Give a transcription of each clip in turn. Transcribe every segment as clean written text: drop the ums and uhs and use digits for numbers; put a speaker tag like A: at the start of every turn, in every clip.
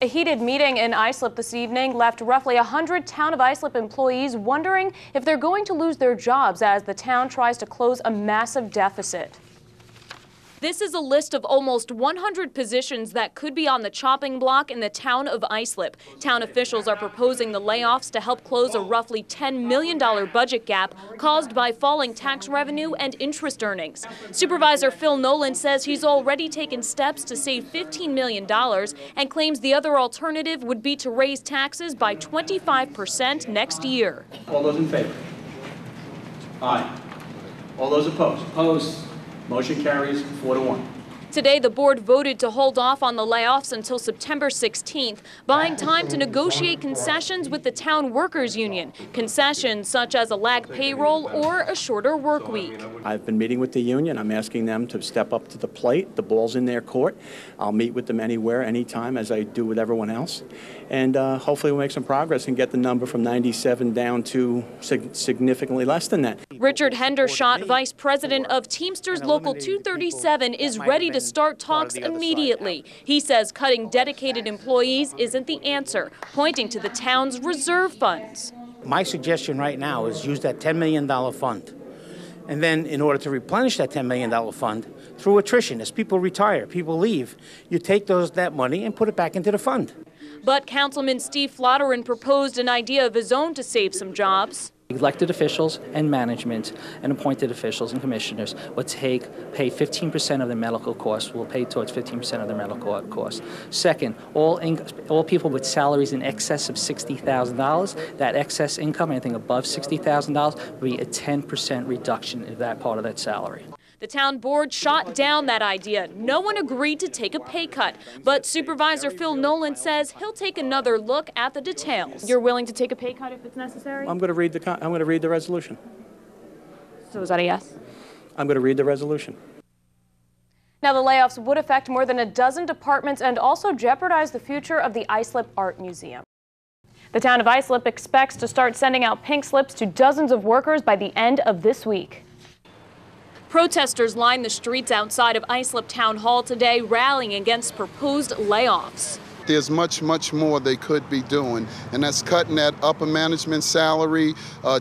A: A heated meeting in Islip this evening left roughly 100 Town of Islip employees wondering if they're going to lose their jobs as the town tries to close a massive deficit. This is a list of almost 100 positions that could be on the chopping block in the town of Islip. Town officials are proposing the layoffs to help close a roughly $10 million budget gap caused by falling tax revenue and interest earnings. Supervisor Phil Nolan says he's already taken steps to save $15 million and claims the other alternative would be to raise taxes by 25% next year.
B: All those in favor? Aye. All those opposed? Opposed. Motion carries 4-1.
A: Today, the board voted to hold off on the layoffs until September 16th, buying time to negotiate concessions with the town workers union. Concessions such as a lag payroll or a shorter work week.
C: I've been meeting with the union. I'm asking them to step up to the plate. The ball's in their court. I'll meet with them anywhere, anytime, as I do with everyone else. And hopefully we'll make some progress and get the number from 97 down to significantly less than that.
A: Richard Hendershot, vice president of Teamsters Local 237, is ready to start talks immediately. He says cutting dedicated employees isn't the answer, pointing to the town's reserve funds.
D: My suggestion right now is use that $10 million fund. And then in order to replenish that $10 million fund through attrition, as people retire, people leave, you take that money and put it back into the fund.
A: But Councilman Steve Flotteron proposed an idea of his own to save some jobs.
E: Elected officials and management and appointed officials and commissioners would pay 15% of their medical costs, will pay towards 15% of their medical costs. Second, all people with salaries in excess of $60,000, that excess income, anything above $60,000, would be a 10% reduction in that part of that salary.
A: The town board shot down that idea. No one agreed to take a pay cut. But Supervisor Phil Nolan says he'll take another look at the details. You're willing to take a pay cut if it's necessary?
C: I'm going to read the resolution.
A: So is that a yes?
C: I'm going to read the resolution.
A: Now, the layoffs would affect more than a dozen departments and also jeopardize the future of the Islip Art Museum. The town of Islip expects to start sending out pink slips to dozens of workers by the end of this week. Protesters lined the streets outside of Islip Town Hall today, rallying against proposed layoffs.
F: There's much more they could be doing, and that's cutting that upper management salary,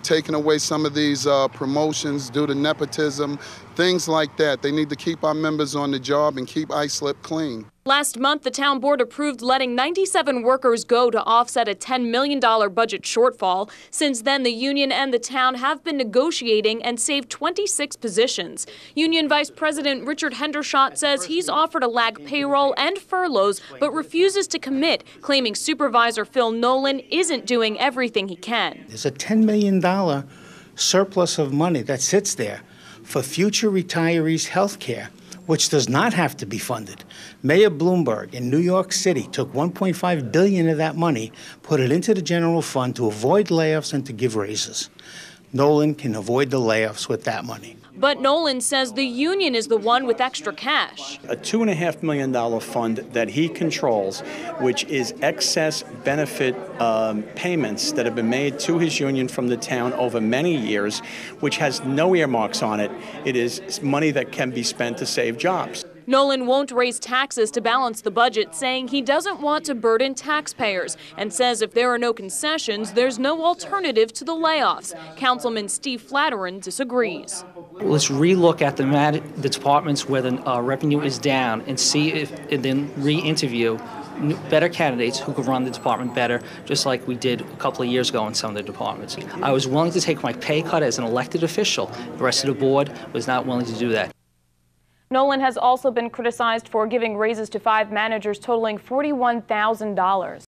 F: taking away some of these promotions due to nepotism, things like that. They need to keep our members on the job and keep Islip clean.
A: Last month, the town board approved letting 97 workers go to offset a $10 million budget shortfall. Since then, the union and the town have been negotiating and saved 26 positions. Union Vice President Richard Hendershot says he's offered a lag payroll and furloughs, but refuses to commit, claiming Supervisor Phil Nolan isn't doing everything he can.
D: There's a $10 million surplus of money that sits there for future retirees' health care, which does not have to be funded. Mayor Bloomberg in New York City took $1.5 billion of that money, put it into the general fund to avoid layoffs and to give raises. Nolan can avoid the layoffs with that money.
A: But Nolan says the union is the one with extra cash.
C: A $2.5 million fund that he controls, which is excess benefit payments that have been made to his union from the town over many years, which has no earmarks on it. It is money that can be spent to save jobs.
A: Nolan won't raise taxes to balance the budget, saying he doesn't want to burden taxpayers, and says if there are no concessions, there's no alternative to the layoffs. Councilman Steve Flotteron disagrees.
E: Let's relook at the departments where the revenue is down and see if, and then re-interview better candidates who could run the department better, just like we did a couple of years ago in some of the departments. I was willing to take my pay cut as an elected official. The rest of the board was not willing to do that.
A: Nolan has also been criticized for giving raises to 5 managers totaling $41,000.